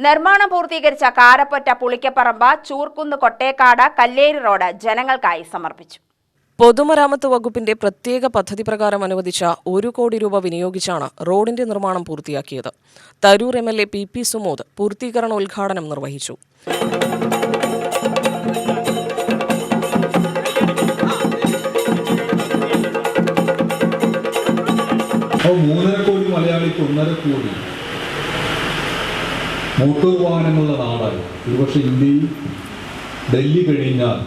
നിർമ്മാണം പൂർത്തീകരിച്ച കാരപ്പൊറ്റ പുളിക്കപ്പറമ്പ് ചൂർക്കുന്ന് കൊട്ടേക്കാട് കല്ലേരി റോഡ് ജനങ്ങൾക്കായി സമർപ്പിച്ചു. പൊതുമരാമത്ത് വകുപ്പിന്റെ പ്രത്യേക പദ്ധതി പ്രകാരം അനുവദിച്ച 1 കോടി രൂപ വിനിയോഗിച്ചാണ് റോഡിന്റെ നിർമ്മാണം പൂർത്തിയാക്കിയത്. തരൂർ MLA PP സുമോദ് പൂർത്തീകരണ ഉദ്ഘാടനം നിർവഹിച്ചു. മലയാളിക്ക് 1.5 കോടി മോട്ടോർ വാഹനങ്ങളുടെ നാടായി. ഒരുപക്ഷെ ഇന്ത്യയിൽ ഡൽഹി കഴിഞ്ഞാൽ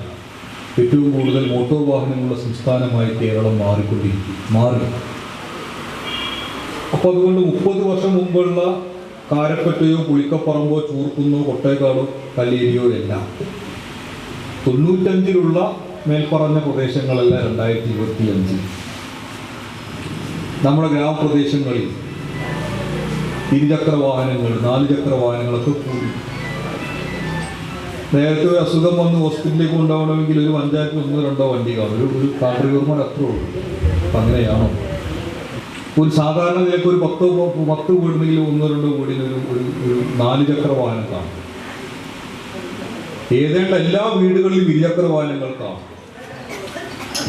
ഏറ്റവും കൂടുതൽ മോട്ടോർ വാഹനങ്ങളുടെ സംസ്ഥാനമായി കേരളം മാറി. അപ്പോൾ അതുകൊണ്ട് 30 വർഷം മുമ്പുള്ള കാരപ്പറ്റയോ പുളിക്കപ്പറമ്പോ ചൂർക്കുന്നോ കൊട്ടേക്കാടോ കല്ലേരിയോ എല്ലാം 95-ലുള്ള മേൽപ്പറഞ്ഞ പ്രദേശങ്ങളെല്ലാം 2025 നമ്മുടെ ഗ്രാമപ്രദേശങ്ങളിൽ ഇരുചക്ര വാഹനങ്ങൾ 4 ചക്ര വാഹനങ്ങളൊക്കെ കൂടി. നേരത്തെ ഒരു അസുഖം വന്ന് ഹോസ്പിറ്റലിലേക്ക് കൊണ്ടുപോകണമെങ്കിൽ ഒരു പഞ്ചായത്ത് 1-2 വണ്ടി കാണും, ഒരു കാർഡിയോർമാർ അത്രേ ഉള്ളൂ. അപ്പം അങ്ങനെയാണോ? ഒരു സാധാരണ നിലയ്ക്ക് ഒരു 10 വീടുന്നെങ്കിൽ 1-2 വീടിന് ഒരു 4 ചക്ര വാഹനം കാണും. ഏതാണ്ട് എല്ലാ വീടുകളിലും ഇരുചക്ര വാഹനങ്ങൾ കാണും.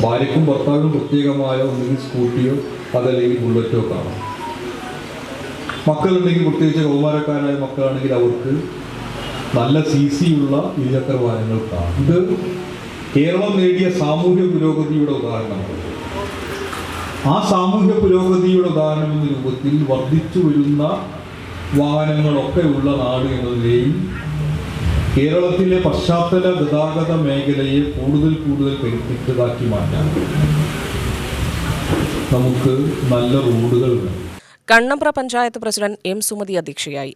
ഭാര്യയ്ക്കും ഭർത്താവിനും പ്രത്യേകമായ ഒന്നുകിൽ സ്കൂട്ടിയോ അതല്ലെങ്കിൽ ബുള്ളറ്റോ കാണും. മക്കളുണ്ടെങ്കിൽ, പ്രത്യേകിച്ച് കൗമാരക്കാരായ മക്കളാണെങ്കിൽ അവർക്ക് നല്ല CC ഉള്ള ഇരുചക്ര വാഹനങ്ങൾ കാണും. ഇത് കേരളം നേടിയ സാമൂഹ്യ പുരോഗതിയുടെ ഉദാഹരണമാണ്. ആ സാമൂഹ്യ പുരോഗതിയുടെ ഉദാഹരണം എന്ന രൂപത്തിൽ വർദ്ധിച്ചു വരുന്ന വാഹനങ്ങളൊക്കെ ഉള്ള നാട് എന്നതിലെയും കേരളത്തിലെ പശ്ചാത്തല ഗതാഗത മേഖലയെ കൂടുതൽ കരുത്തിട്ടതാക്കി മാറ്റാൻ നമുക്ക് നല്ല റോഡുകൾ വേണം. കണ്ണമ്പ്ര പഞ്ചായത്ത് പ്രസിഡന്റ് M സുമതി അധ്യക്ഷയായി.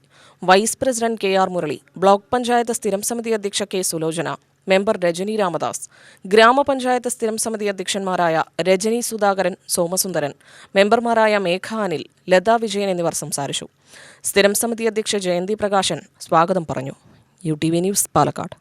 Vice president KR Murali, block panchayat സ്ഥിരം സമിതി അധ്യക്ഷ K സുലോചന, മെമ്പർ രജനി രാമദാസ്, ഗ്രാമപഞ്ചായത്ത് സ്ഥിരം സമിതി അധ്യക്ഷന്മാരായ രജനി സുധാകരൻ, സോമസുന്ദരൻ, മെമ്പർമാരായ മേഘ അനിൽ, ലതാ വിജയൻ എന്നിവർ സംസാരിച്ചു. സ്ഥിരം സമിതി അധ്യക്ഷ ജയന്തി പ്രകാശൻ സ്വാഗതം പറഞ്ഞു. UTV news, Palakkad.